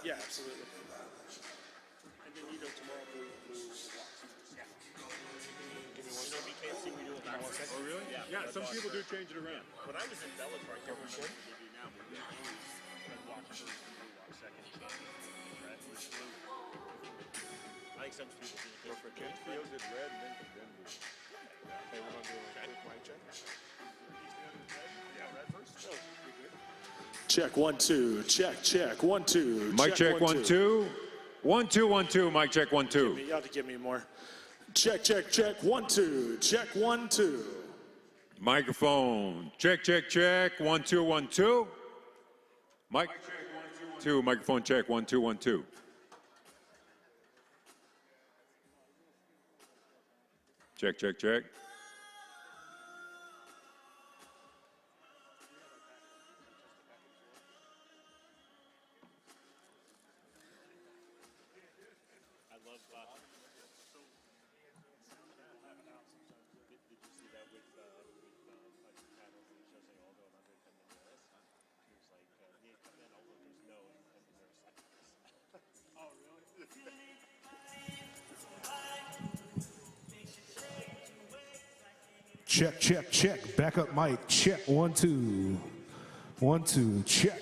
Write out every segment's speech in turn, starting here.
Yeah, absolutely. And then you know tomorrow blue blocks. Yeah. Give me one You know BKFC we do it backwards. Oh really? Yeah. Some people do change it around. When I was in Bellator, I can't remember what they do now, but we would always red block first and blue block second. Red was blue. I think some people do So for Ken Fields, it's red and then blue. Okay, we're gonna do a quick mic check. Yeah, red first. Oh, we good. Check 1 2. Check 1 2. Mic check 1 2. 1 2 1 2. Mic check 1 2. You have to give me more. Check 1 2. Check 1 2. Microphone. Check 1 2 1 2. Mic check 1 2 1 2. Microphone check 1 2 1 2. Check. I love so did you see that with panels and Jose Aldo and Andre Fernandez? He was like, he had come in, although there's no, and there's like, oh really? Check. Backup mic. Check 1 2. 1 2. Check.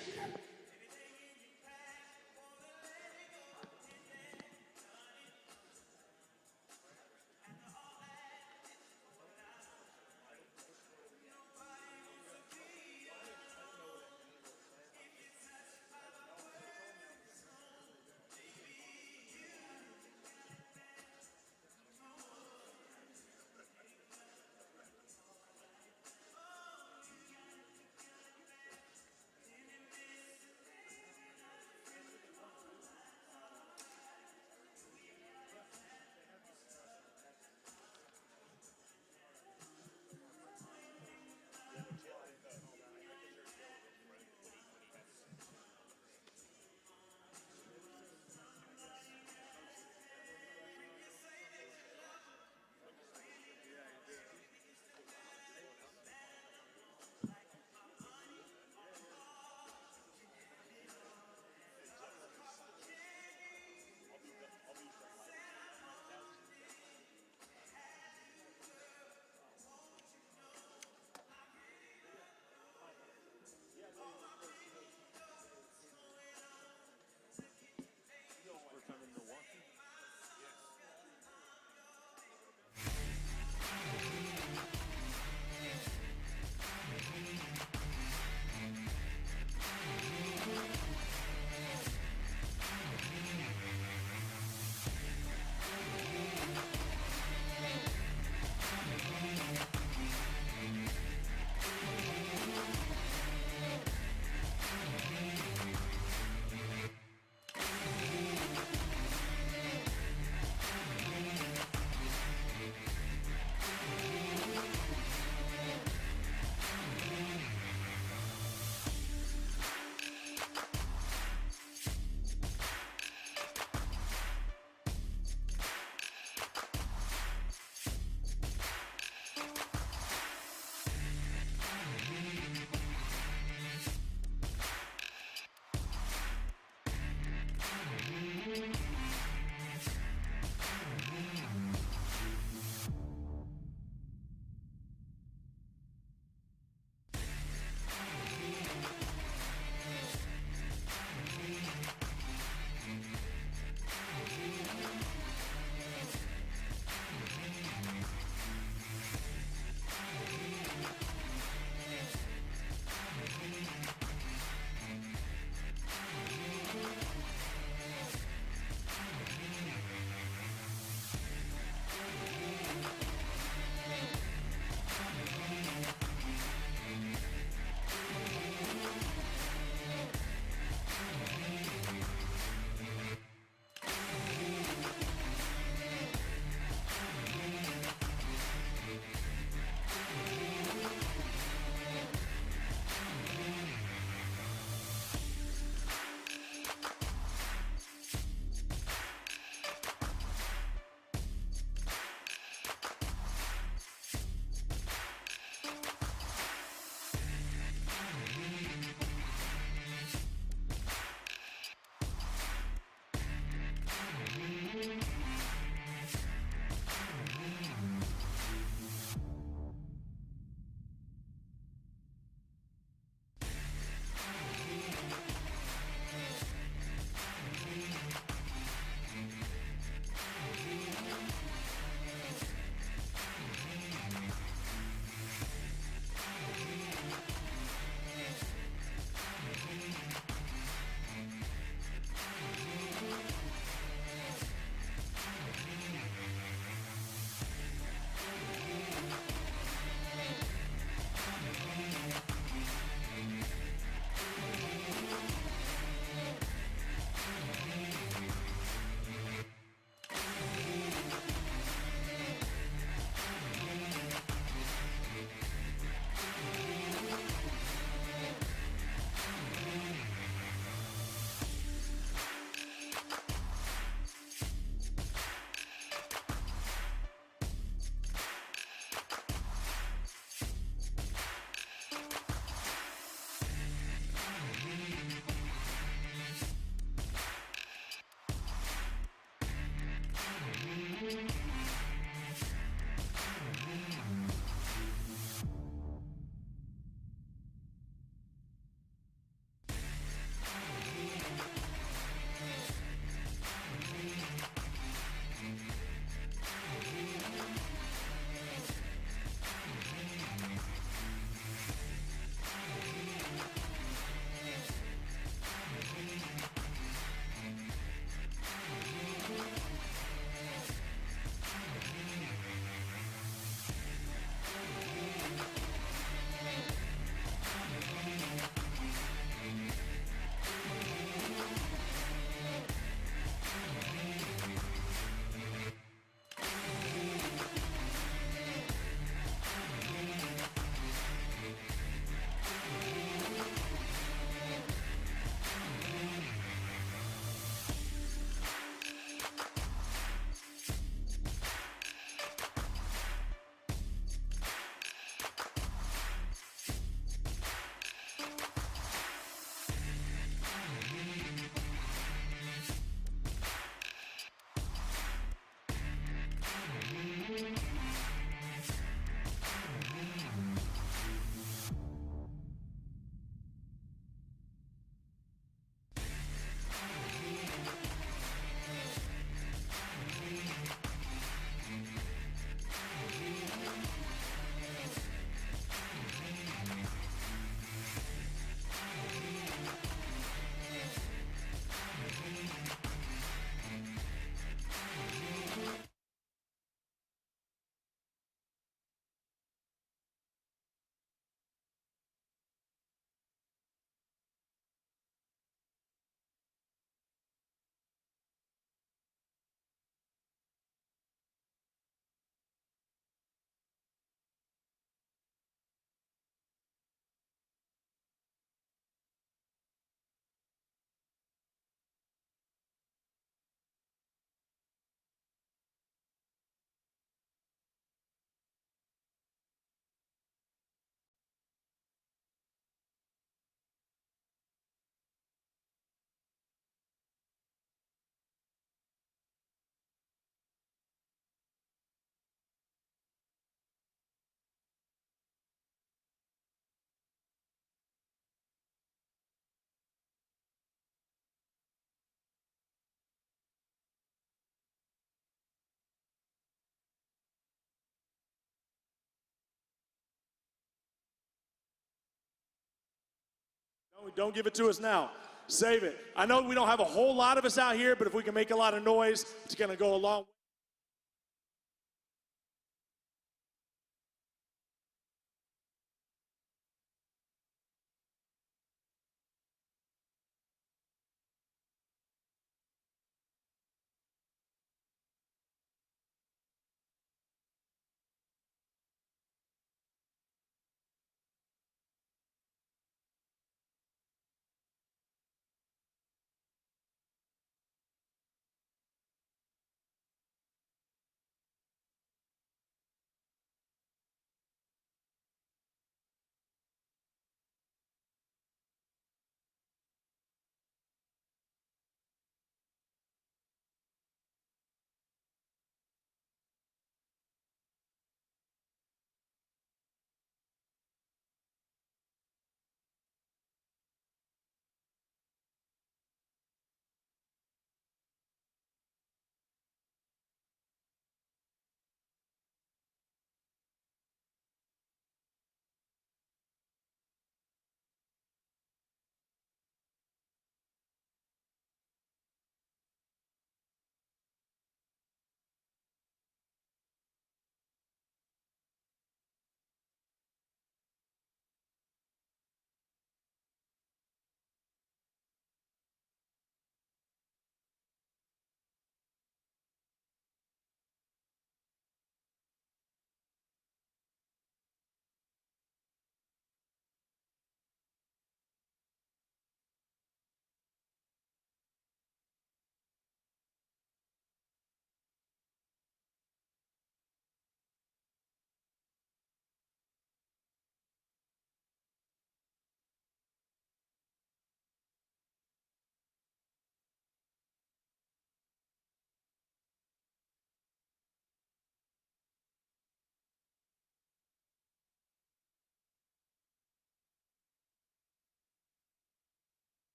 Don't give it to us now. Save it. I know we don't have a whole lot of us out here, but if we can make a lot of noise, it's going to go a long way.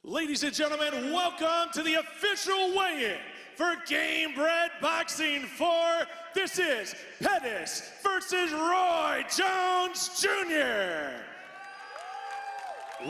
Ladies and gentlemen, welcome to the official weigh-in for Gamebred Boxing 4. This is Pettis versus Roy Jones Jr.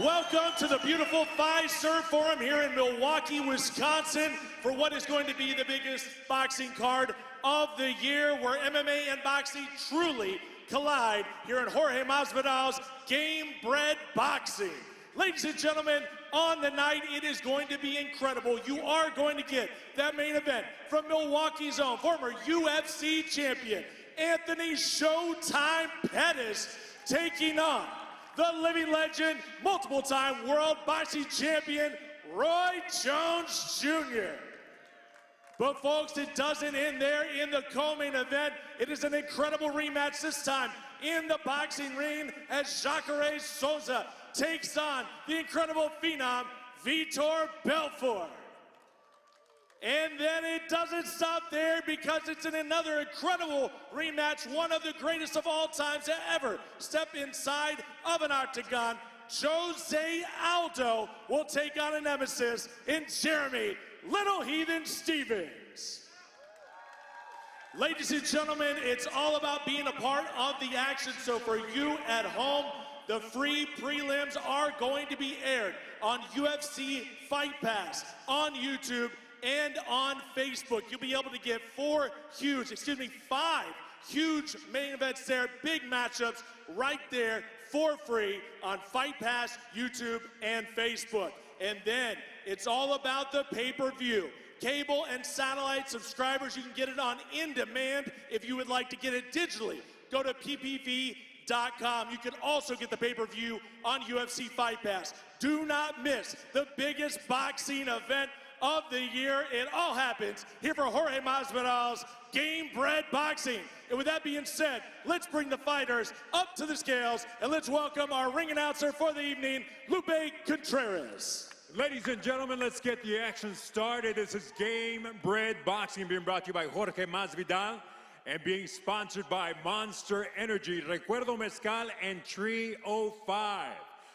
Welcome to the beautiful Fiserv Forum here in Milwaukee, Wisconsin, for what is going to be the biggest boxing card of the year, where MMA and boxing truly collide here in Jorge Masvidal's Gamebred Boxing. Ladies and gentlemen, on the night, it is going to be incredible. You are going to get that main event from Milwaukee's own former UFC champion, Anthony Showtime Pettis, taking on the living legend, multiple-time world boxing champion, Roy Jones Jr. But folks, it doesn't end there in the co-main event. It is an incredible rematch, this time in the boxing ring, as Jacare Souza takes on the incredible phenom, Vitor Belfort. And then it doesn't stop there, because it's in another incredible rematch, one of the greatest of all time to ever step inside of an octagon. Jose Aldo will take on a nemesis in Jeremy Little Heathen Stevens. Ladies and gentlemen, it's all about being a part of the action. So for you at home, the free prelims are going to be aired on UFC Fight Pass, on YouTube, and on Facebook. You'll be able to get five huge main events there, big matchups right there for free on Fight Pass, YouTube, and Facebook. And then it's all about the pay-per-view. Cable and satellite subscribers, you can get it on in-demand. If you would like to get it digitally, go to ppv.com. You can also get the pay-per-view on UFC Fight Pass. Do not miss the biggest boxing event of the year. It all happens here for Jorge Masvidal's Gamebred Boxing. And with that being said, let's bring the fighters up to the scales, and let's welcome our ring announcer for the evening, Lupe Contreras. Ladies and gentlemen, let's get the action started. This is Gamebred Boxing, being brought to you by Jorge Masvidal and being sponsored by Monster Energy, Recuerdo Mezcal, and Tree 05.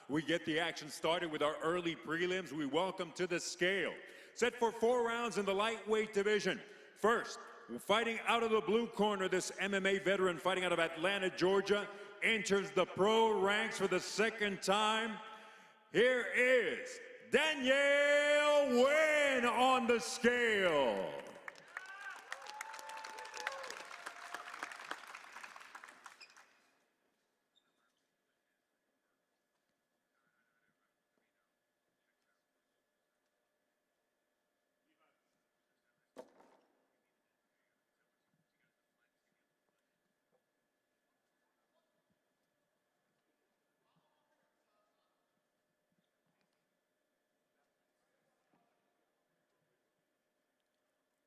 We get the action started with our early prelims. We welcome to the scale. Set for 4 rounds in the lightweight division. First, fighting out of the blue corner, this MMA veteran fighting out of Atlanta, Georgia, enters the pro ranks for the second time. Here is Danielle Wynn on the scale.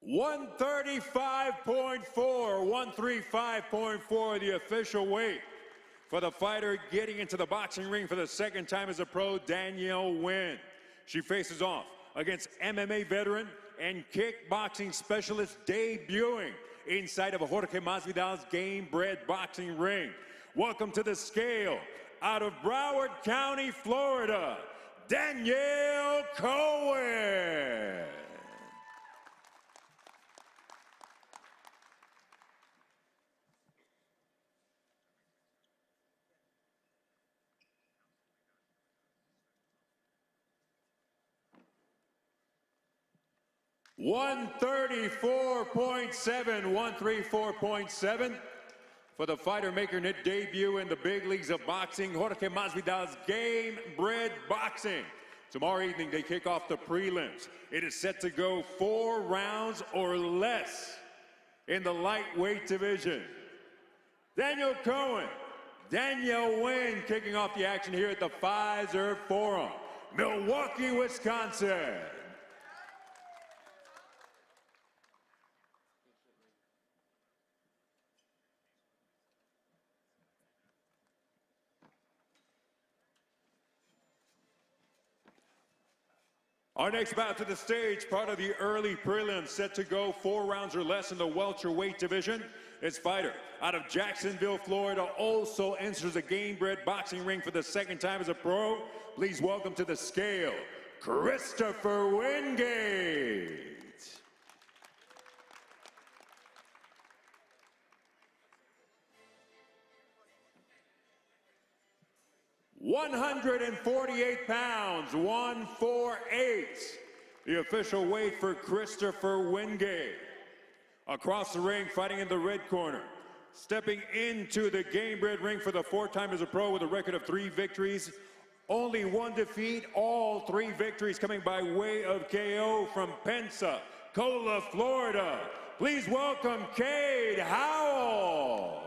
$135.4, the official weight for the fighter getting into the boxing ring for the second time as a pro, Danielle Wynn. She faces off against MMA veteran and kickboxing specialist, debuting inside of Jorge Masvidal's Gamebred Boxing ring. Welcome to the scale, out of Broward County, Florida, Danielle Cohen. $134.7 for the fighter making her debut in the big leagues of boxing, Jorge Masvidal's Gamebred Boxing. Tomorrow evening, they kick off the prelims. It is set to go 4 rounds or less in the lightweight division. Danielle Cohen, Danielle Wynn kicking off the action here at the Fiserv Forum, Milwaukee, Wisconsin. Our next bout to the stage, part of the early prelims, set to go 4 rounds or less in the welterweight division. This fighter out of Jacksonville, Florida, also enters the Gamebred Boxing ring for the second time as a pro. Please welcome to the scale, Christopher Wingate. £148, 148. The official weight for Christopher Wingate. Across the ring, fighting in the red corner. Stepping into the Gamebred ring for the fourth time as a pro with a record of 3 victories. Only 1 defeat, all 3 victories coming by way of KO from Pensacola, Florida. Please welcome Cade Howell.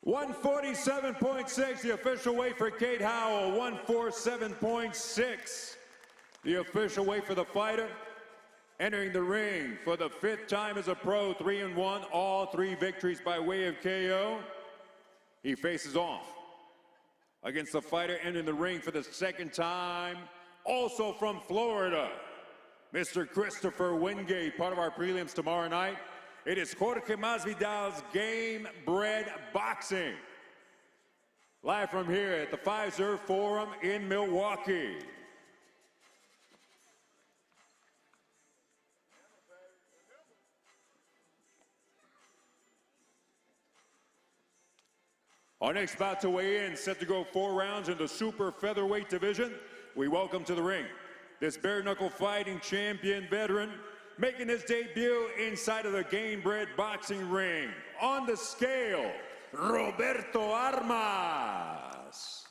$147.6, the official weight for Cade Howell. 147.6, the official weight for the fighter. Entering the ring for the 5th time as a pro, 3-1, all 3 victories by way of KO. He faces off against the fighter entering the ring for the 2nd time, also from Florida, Mr. Christopher Wingate, part of our prelims tomorrow night. It is Jorge Masvidal's Gamebred Boxing. Live from here at the Pfizer Forum in Milwaukee. Our next bout to weigh in, set to go 4 rounds in the super featherweight division. We welcome to the ring this bare knuckle fighting champion veteran, making his debut inside of the Gamebred boxing ring. On the scale, Roberto Armas.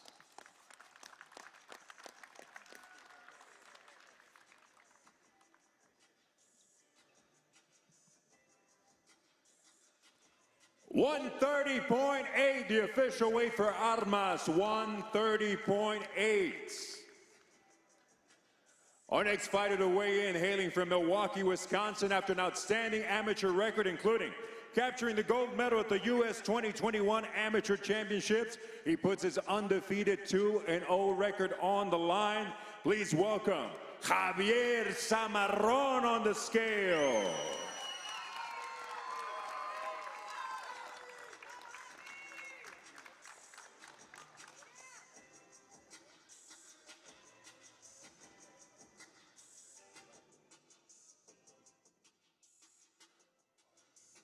$130.8, the official weight for Armas, 130.8. Our next fighter to weigh in, hailing from Milwaukee, Wisconsin, after an outstanding amateur record, including capturing the gold medal at the U.S. 2021 Amateur Championships. He puts his undefeated 2-0 record on the line. Please welcome Javier Zamarron on the scale.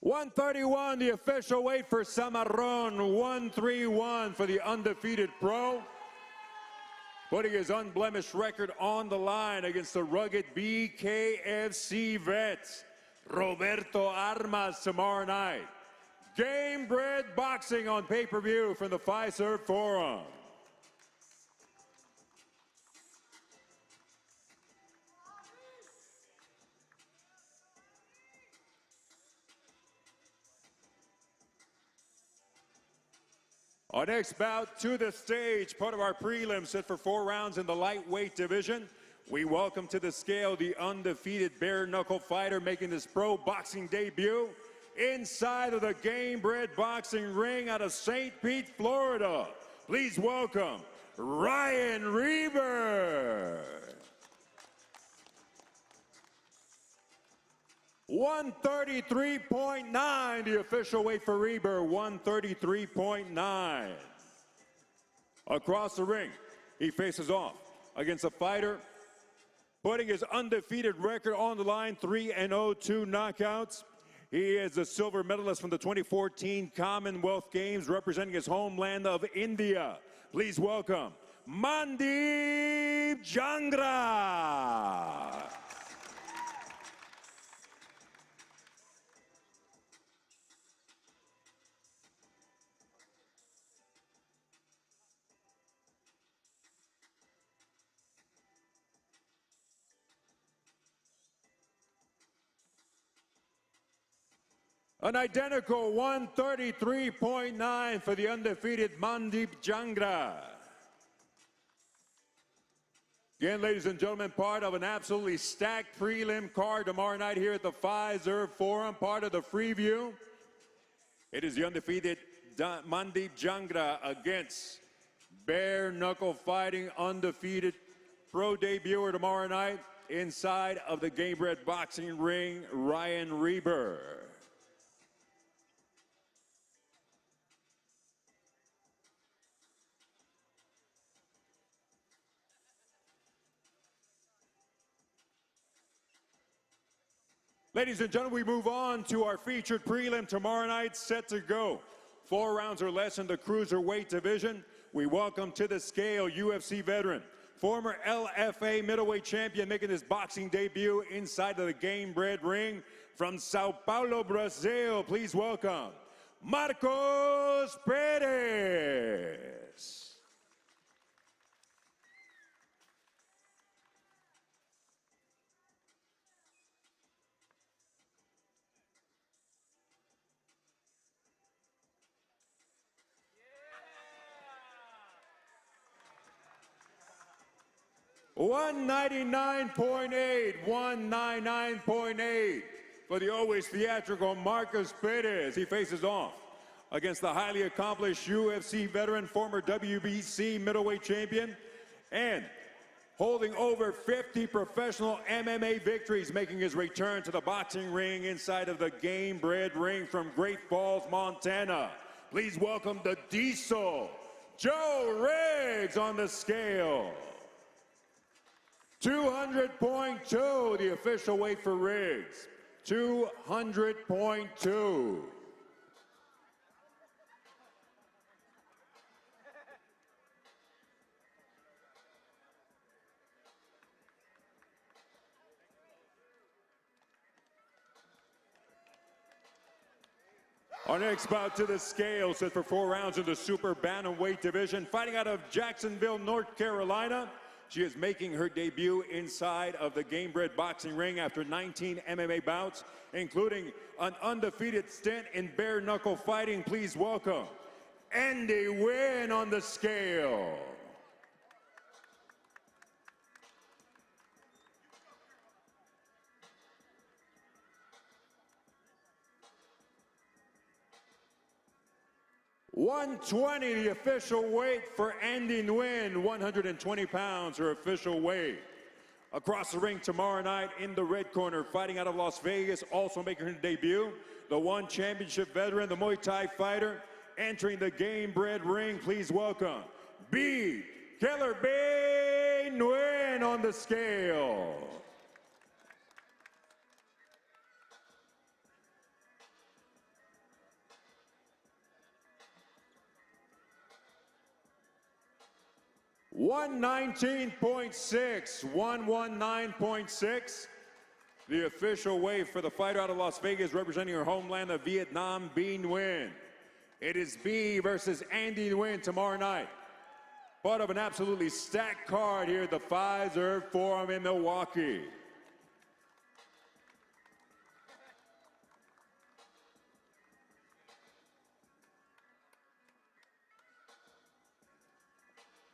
$131, the official weight for Zamarron. 131 for the undefeated pro. Putting his unblemished record on the line against the rugged BKFC vet, Roberto Armas, tomorrow night. Gamebred boxing on pay-per-view from the Pfizer Forum. Our next bout to the stage, part of our prelims, set for 4 rounds in the lightweight division. We welcome to the scale the undefeated bare knuckle fighter making his pro boxing debut inside of the Gamebred boxing ring out of St. Pete, Florida. Please welcome Ryan Reber. 133.9, the official weight for Reber, 133.9. Across the ring, he faces off against a fighter putting his undefeated record on the line, 3-0, 2 knockouts. He is the silver medalist from the 2014 Commonwealth Games, representing his homeland of India. Please welcome Mandeep Jangra. An identical 133.9 for the undefeated Mandeep Jangra. Again, ladies and gentlemen, part of an absolutely stacked prelim card tomorrow night here at the Pfizer Forum, part of the Freeview. It is the undefeated Mandeep Jangra against bare knuckle fighting undefeated pro debuter tomorrow night inside of the Gamebred boxing ring, Ryan Reber. Ladies and gentlemen, we move on to our featured prelim tomorrow night, set to go. 4 rounds or less in the cruiserweight division. We welcome to the scale UFC veteran, former LFA middleweight champion making his boxing debut inside of the Gamebred ring from Sao Paulo, Brazil. Please welcome Marcos Perez. $199.8, 199.8 for the always theatrical Marcos Perez. He faces off against the highly accomplished UFC veteran, former WBC middleweight champion, and holding over 50 professional MMA victories, making his return to the boxing ring inside of the Gamebred ring from Great Falls, Montana. Please welcome the Diesel, Joe Riggs on the scale. 200.2, the official weight for Riggs. 200.2. Our next bout to the scale, set for 4 rounds in the super bantamweight division, fighting out of Jacksonville, North Carolina. She is making her debut inside of the Gamebred boxing ring after 19 MMA bouts, including an undefeated stint in bare knuckle fighting. Please welcome Andy Nguyen on the scale. $120, the official weight for Andy Nguyen. 120 pounds, her official weight. Across the ring tomorrow night in the red corner, fighting out of Las Vegas, also making her debut, the one championship veteran, the Muay Thai fighter, entering the Gamebred ring. Please welcome B. Keller Bay Nguyen on the scale. $119.6, 119.6. The official weight for the fighter out of Las Vegas, representing her homeland of Vietnam, B. Nguyen. It is B versus Andy Nguyen tomorrow night. Part of an absolutely stacked card here at the Pfizer Forum in Milwaukee.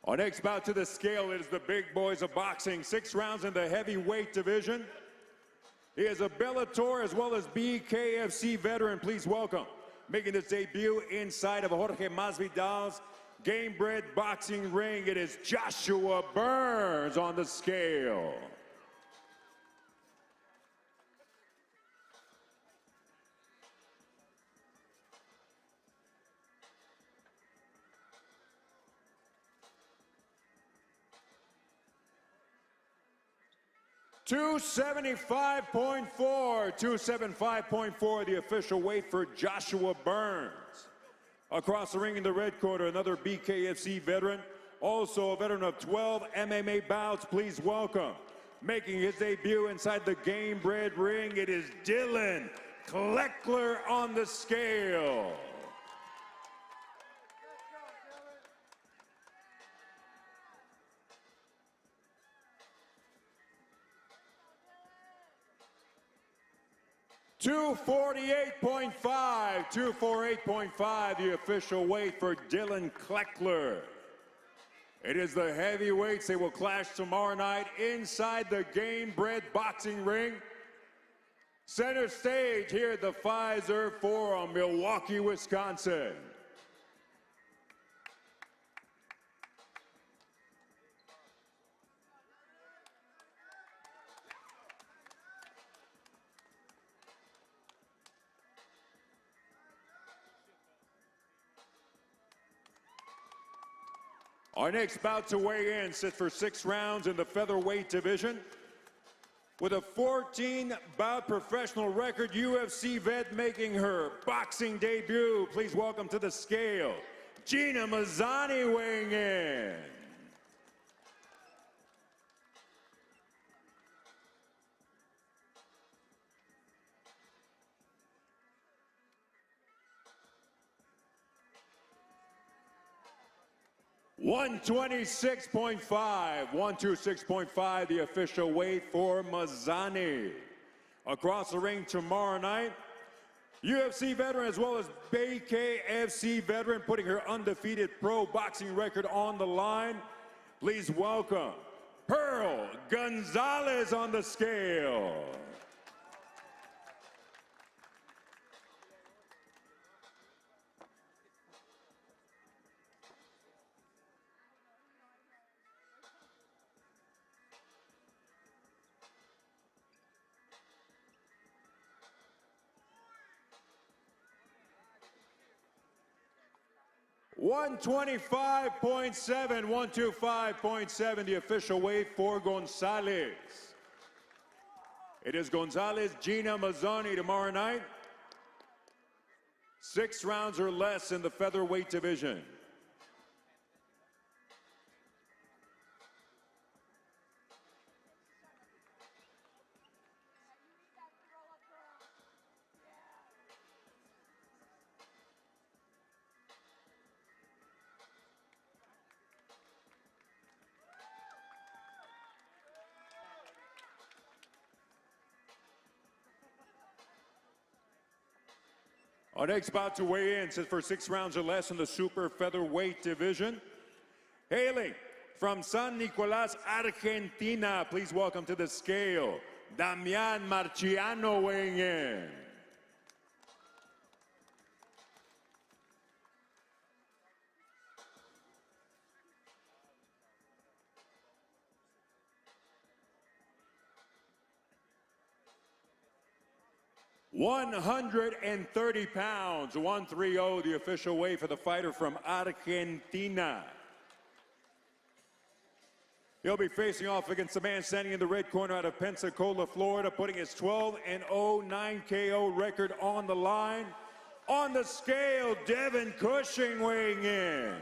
Our next bout to the scale is the big boys of boxing. 6 rounds in the heavyweight division. He is a Bellator as well as BKFC veteran. Please welcome, making his debut inside of Jorge Masvidal's Gamebred boxing ring. It is Joshua Burns on the scale. $275.4, 275.4, the official weight for Joshua Burns. Across the ring in the red corner, another BKFC veteran, also a veteran of 12 MMA bouts. Please welcome, making his debut inside the Gamebred ring, it is Dylan Kleckler on the scale. $248.5, 248.5, the official weight for Dylan Kleckler. It is the heavyweights. They will clash tomorrow night inside the Gamebred boxing ring. Center stage here at the Pfizer Forum, Milwaukee, Wisconsin. Our next bout to weigh in sits for 6 rounds in the featherweight division. With a 14-bout professional record, UFC vet making her boxing debut. Please welcome to the scale, Gina Mazzani weighing in. $126.5, the official weight for Mazzani. Across the ring tomorrow night, UFC veteran as well as BKFC veteran putting her undefeated pro boxing record on the line. Please welcome Pearl Gonzalez on the scale. $125.7, the official weight for Gonzalez. It is Gonzalez, Gina Mazzani tomorrow night. 6 rounds or less in the featherweight division. Our next bout to weigh in sits for 6 rounds or less in the super featherweight division. Hailing from San Nicolas, Argentina, please welcome to the scale, Damian Marciano weighing in. £130, 130, the official weight for the fighter from Argentina. He'll be facing off against the man standing in the red corner out of Pensacola, Florida, putting his 12-0, 9 KO record on the line. On the scale, Devin Cushing weighing in.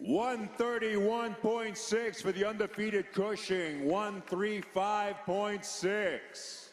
$131.6 for the undefeated Cushing, 135.6.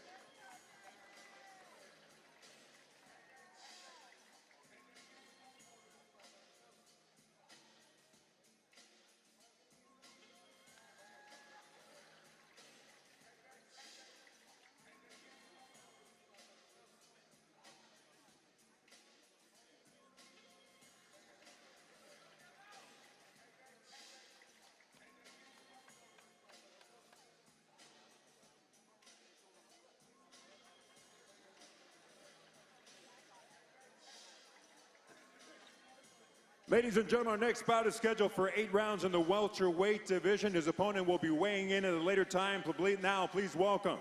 Ladies and gentlemen, our next bout is scheduled for 8 rounds in the welterweight division. His opponent will be weighing in at a later time. Now, please welcome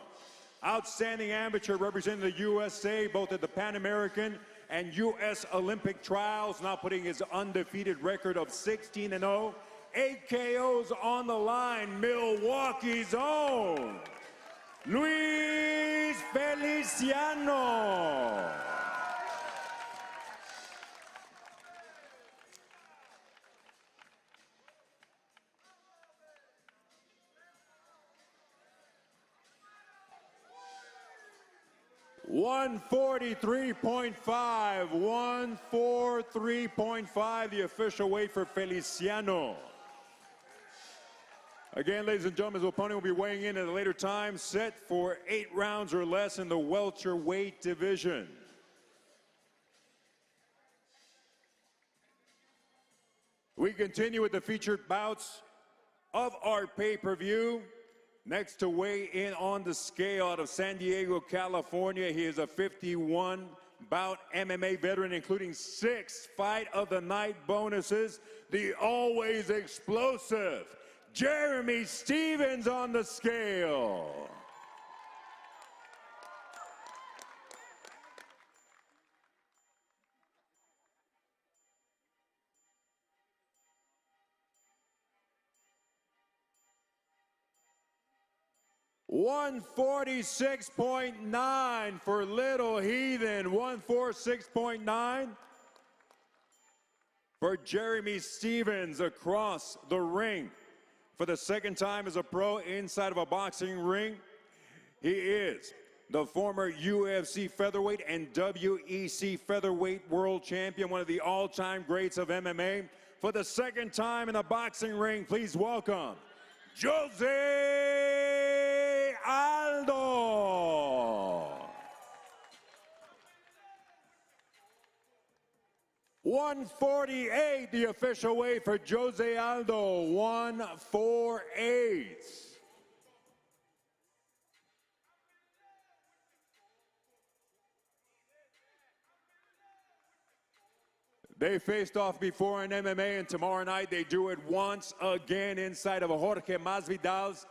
outstanding amateur representing the USA, both at the Pan American and U.S. Olympic trials, now putting his undefeated record of 16-0. 8 KOs on the line, Milwaukee's own Luis Feliciano. $143.5, the official weight for Feliciano. Again, ladies and gentlemen, his opponent will be weighing in at a later time, set for 8 rounds or less in the welterweight division. We continue with the featured bouts of our pay-per-view. Next to weigh in on the scale out of San Diego, California, he is a 51-bout MMA veteran, including 6 Fight of the Night bonuses. The always explosive Jeremy Stevens on the scale. 146.9 for Little Heathen. 146.9 for Jeremy Stevens across the ring. For the second time as a pro inside of a boxing ring, he is the former UFC featherweight and WEC featherweight world champion, one of the all-time greats of MMA. For the second time in the boxing ring, please welcome Jose Aldo. 148, the official weight for Jose Aldo, 148. They faced off before in MMA, and tomorrow night they do it once again inside of Jorge Masvidal's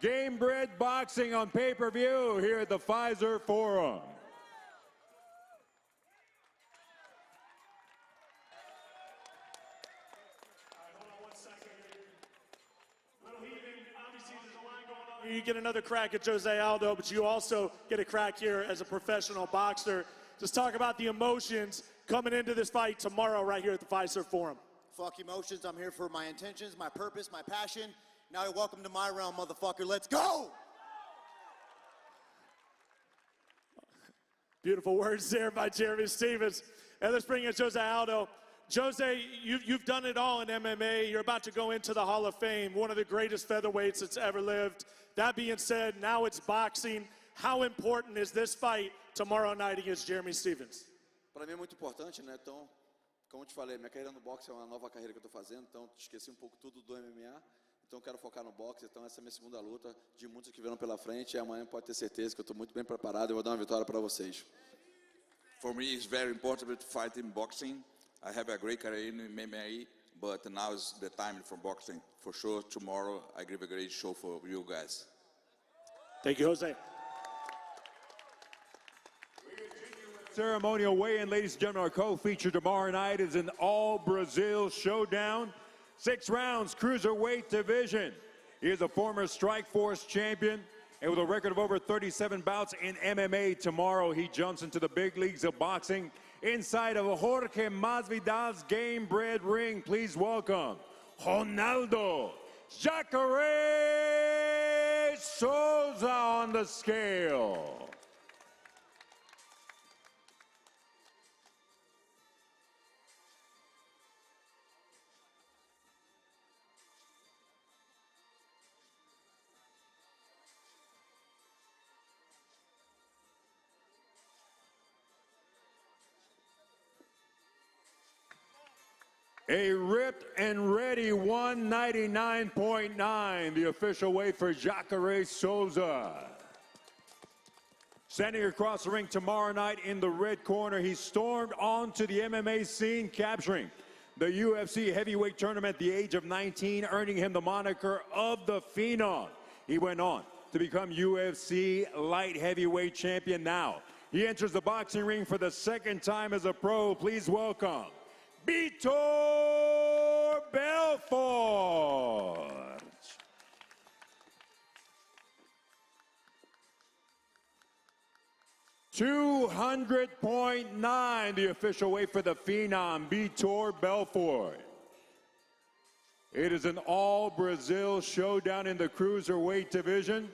Gamebred Boxing on pay-per-view here at the Pfizer Forum. You get another crack at Jose Aldo, but you also get a crack here as a professional boxer. Just talk about the emotions coming into this fight tomorrow right here at the Pfizer Forum. Fuck emotions. I'm here for my intentions, my purpose, my passion. Now welcome to my realm, motherfucker. Let's go! Beautiful words there by Jeremy Stevens. And let's bring in Jose Aldo. Jose, you've done it all in MMA. You're about to go into the Hall of Fame, one of the greatest featherweights that's ever lived. That being said, now it's boxing. How important is this fight tomorrow night against Jeremy Stevens? Para mim é muito importante, né? Então, como eu te falei, minha carreira no boxe é uma nova carreira que eu estou fazendo, então esqueci um pouco tudo do MMA, então quero focar no boxe, então essa é a minha segunda luta, de muitos que virão pela frente, e amanhã pode ter certeza que eu estou muito bem preparado e vou dar uma vitória para vocês. For me, it's very important to fight in boxing. I have a great career in MMA, but now is the time for boxing. For sure, tomorrow I give a great show for you guys. Thank you, Jose. Ceremonial weigh-in, ladies and gentlemen. Our co-feature tomorrow night is an all-Brazil showdown. 6 rounds, cruiserweight division. He is a former Strikeforce champion, and with a record of over 37 bouts in MMA, tomorrow he jumps into the big leagues of boxing inside of Jorge Masvidal's Gamebred ring. Please welcome Ronaldo Jacare Souza on the scale. A ripped and ready 199.9, the official weight for Jacare Souza. Standing across the ring tomorrow night in the red corner, he stormed onto the MMA scene, capturing the UFC heavyweight tournament at the age of 19, earning him the moniker of the Phenom. He went on to become UFC light heavyweight champion now. He enters the boxing ring for the second time as a pro. Please welcome Vitor Belfort. .9, the official weight for the Phenom, Vitor Belfort. It is an all-Brazil showdown in the cruiserweight division.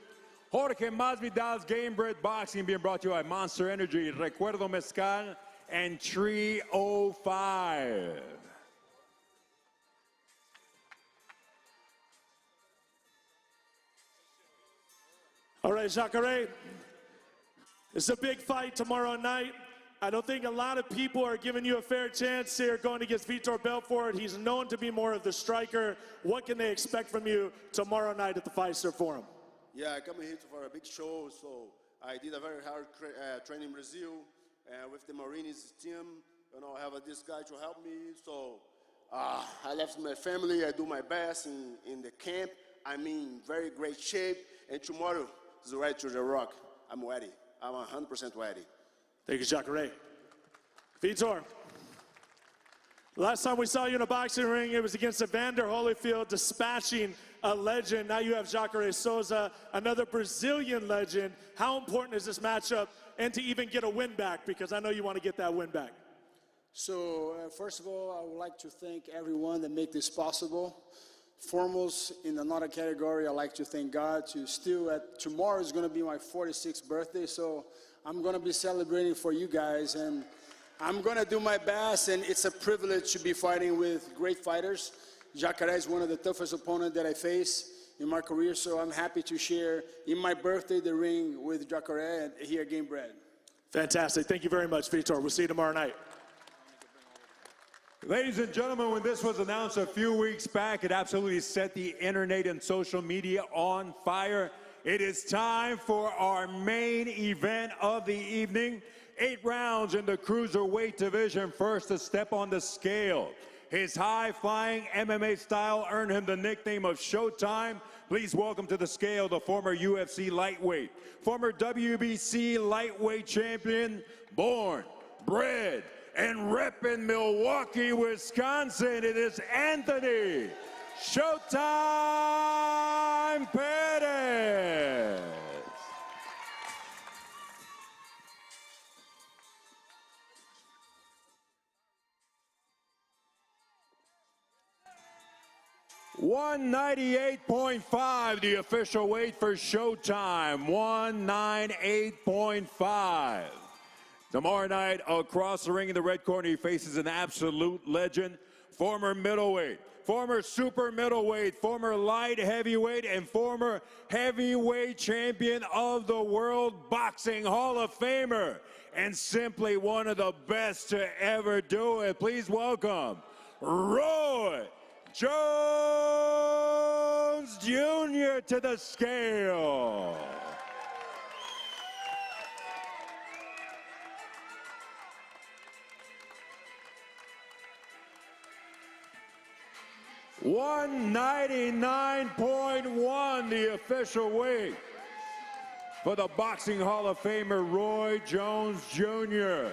Jorge Masvidal's Gamebred Boxing being brought to you by Monster Energy, Recuerdo Mezcal, and 305. All right, Jacare, it's a big fight tomorrow night. I don't think a lot of people are giving you a fair chance here going against Vitor Belfort. He's known to be more of the striker. What can they expect from you tomorrow night at the Pfizer Forum? Yeah, I come here for a big show, so I did a very hard training in Brazil with the Marines team. You know, I have this guy to help me, so I left my family. I do my best in the camp. I'm in very great shape, and tomorrow is right to the rock. I'm ready. I'm 100% ready. Thank you, Jacare. Vitor, last time we saw you in a boxing ring, it was against Evander Holyfield, dispatching a legend. Now you have Jacare Souza, another Brazilian legend. How important is this matchup and to even get a win back? Because I know you want to get that win back. So, first of all, I would like to thank everyone that make this possible. Foremost, in another category, I'd like to thank God tomorrow is going to be my 46th birthday, so I'm going to be celebrating for you guys, and I'm going to do my best, and it's a privilege to be fighting with great fighters. Jacare is one of the toughest opponents that I face in my career, so I'm happy to share in my birthday the ring with Jacare and here at Gamebred. Fantastic. Thank you very much, Vitor. We'll see you tomorrow night. Ladies and gentlemen, when this was announced a few weeks back, it absolutely set the internet and social media on fire. It is time for our main event of the evening. 8 rounds in the cruiserweight division. First to step on the scale. His high-flying MMA style earned him the nickname of Showtime. Please welcome to the scale the former UFC lightweight, former WBC lightweight champion, born, bred, and repping Milwaukee, Wisconsin. It is Anthony Showtime Perez. $198.5, the official weight for Showtime, 198.5. Tomorrow night, across the ring in the red corner, he faces an absolute legend, former middleweight, former super middleweight, former light heavyweight, and former heavyweight champion of the World Boxing Hall of Famer, and simply one of the best to ever do it. Please welcome Roy Jones Jr. to the scale. $199.1, the official weight for the Boxing Hall of Famer Roy Jones Jr.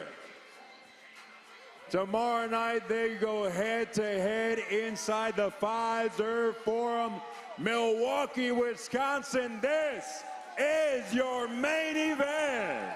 Tomorrow night, they go head-to-head inside the Pfizer Forum, Milwaukee, Wisconsin. This is your main event.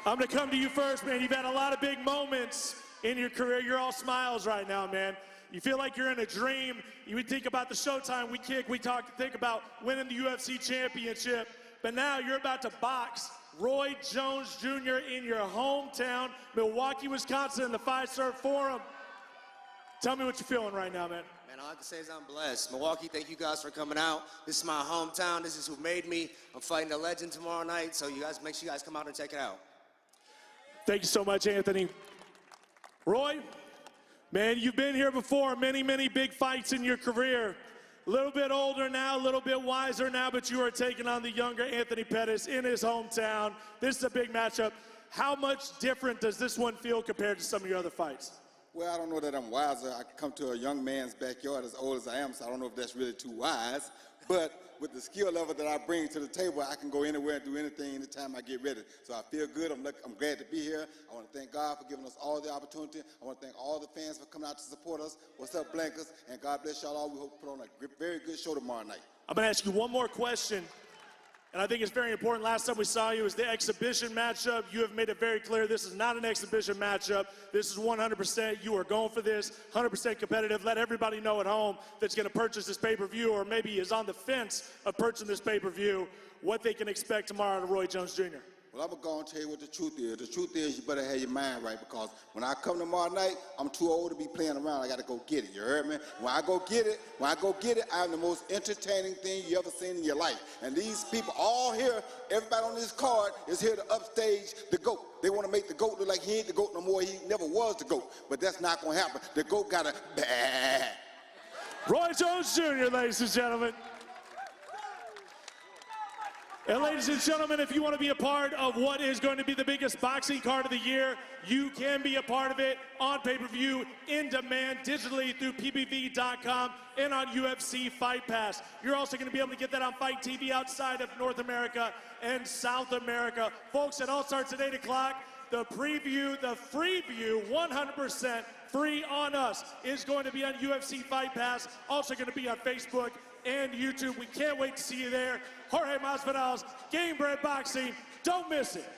I'm going to come to you first, man. You've had a lot of big moments in your career. You're all smiles right now, man. You feel like you're in a dream. You would think about the Showtime we kick. We think about winning the UFC championship. But now you're about to box Roy Jones Jr. in your hometown, Milwaukee, Wisconsin, in the Pfizer Forum. Tell me what you're feeling right now, man. Man, all I can say is I'm blessed. Milwaukee, thank you guys for coming out. This is my hometown. This is who made me. I'm fighting a legend tomorrow night, so you guys make sure you guys come out and check it out. Thank you so much, Anthony. Roy, man, you've been here before, many, many big fights in your career. A little bit older now, a little bit wiser now, but you are taking on the younger Anthony Pettis in his hometown. This is a big matchup. How much different does this one feel compared to some of your other fights? Well, I don't know that I'm wiser. I come to a young man's backyard as old as I am, so I don't know if that's really too wise. But with the skill level that I bring to the table, I can go anywhere and do anything anytime I get ready. So I feel good. I'm glad to be here. I want to thank God for giving us all the opportunity. I want to thank all the fans for coming out to support us. What's up, Blankers? And God bless y'all all. We hope to put on a very good show tomorrow night. I'm going to ask you one more question, and I think it's very important. Last time we saw you was the exhibition matchup. You have made it very clear this is not an exhibition matchup. This is 100%. You are going for this, 100% competitive. Let everybody know at home that's going to purchase this pay-per-view or maybe is on the fence of purchasing this pay-per-view what they can expect tomorrow out of Roy Jones Jr. Well, I'm going to tell you what the truth is. The truth is you better have your mind right, because when I come tomorrow night, I'm too old to be playing around. I got to go get it. You heard me? When I go get it, I'm the most entertaining thing you ever seen in your life. And these people all here, everybody on this card is here to upstage the GOAT. They want to make the GOAT look like he ain't the GOAT no more. He never was the GOAT. But that's not going to happen. The GOAT got to Roy Jones Jr., ladies and gentlemen. And ladies and gentlemen, if you want to be a part of what is going to be the biggest boxing card of the year, you can be a part of it on pay-per-view, in demand, digitally through pbv.com and on UFC Fight Pass. You're also going to be able to get that on Fight TV outside of North America and South America. Folks, it all starts at 8 o'clock. The preview, the freeview, 100% free on us, is going to be on UFC Fight Pass, also going to be on Facebook and YouTube. We can't wait to see you there. Jorge Masvidal's Gamebred Boxing. Don't miss it.